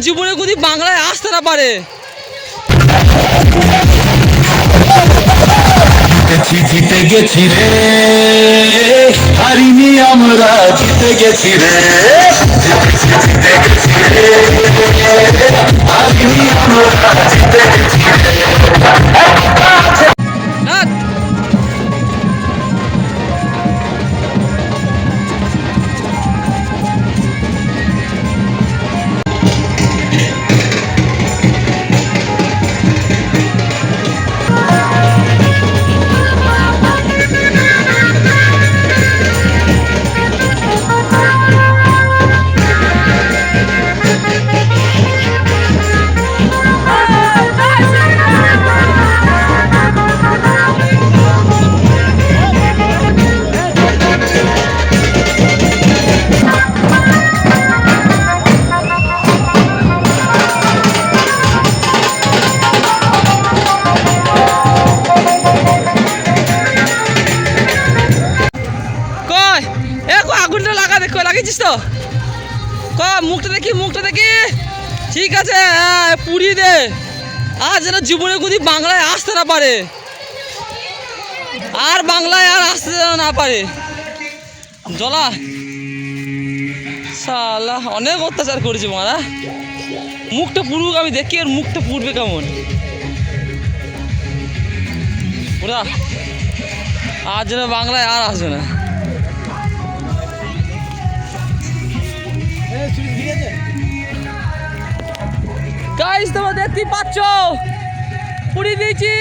জীবনে যদি বাংলায় আসতে না পারে। জিতে গেছি রে, হারিনি আমরা, জিতে গেছি রে, জিতে গেছি রে, হারিনি আমরা, জিতে গেছি রে। আগুনটা লাগা দেখো, লাগিয়েছিস তো? মুখটা দেখি, মুখটা দেখি। ঠিক আছে, পুড়িয়ে দে। আর যেন জীবনে যদি বাংলায় আসতে না পারে, আর বাংলায় আর আসতে না পারে। জ্বলা শালা, অনেক অত্যাচার করেছি মারা। মুখটা পুড়ুক, আমি দেখি আর মুখটা পুড়বে কেমন। পুরা আর যেন বাংলায় আর আসবে না। গাইস, তোমরা দেখতেই পাচ্ছ, পুড়িয়ে দিয়েছি,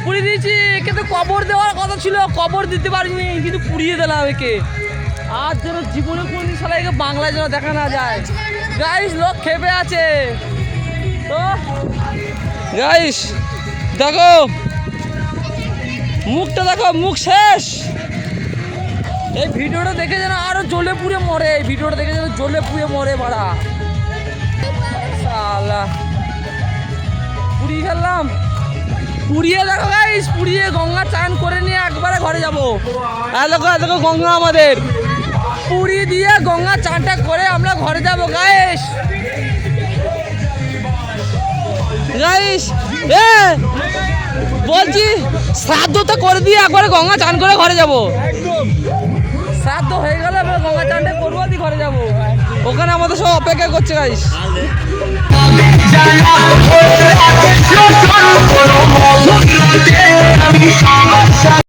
পুড়িয়ে দিয়েছি। কিন্তু কবর দেওয়ার কথা ছিল, কবর দিতে পারিনি, কিন্তু পুড়িয়ে দিলাম একে। আর যেন জীবনে কোনদিন শালা একে বাংলায় যেন দেখা না যায়। গাইস, লোক খেপে আছে তো। গাইস দেখো, মুখটা দেখো, মুখ শেষ। এই ভিডিওটা দেখে যেন আরো জ্বলে পুড়ে মরে, এই ভিডিওটা দেখে যেন জ্বলে পুড়ে মরে মারা। শালা পুড়িয়ে ফেললাম। পুড়িয়ে দেখো গাইস, পুড়িয়ে গঙ্গা চান করে নিয়ে একবারে ঘরে যাবো। দেখো গঙ্গা আমাদের, পুড়িয়ে দিয়ে গঙ্গা চানটা করে আমরা ঘরে যাবো গাইস। গাইস বলছি, শ্রাদ্ধটা করে দিয়ে একবারে গঙ্গা চান করে ঘরে যাবো। শ্রাদ্ধ হয়ে গেলে আমরা গঙ্গা চানটা করবো, দিয়ে ঘরে যাবো। ওখানে আমাদের সব অপেক্ষা করছে গাইস।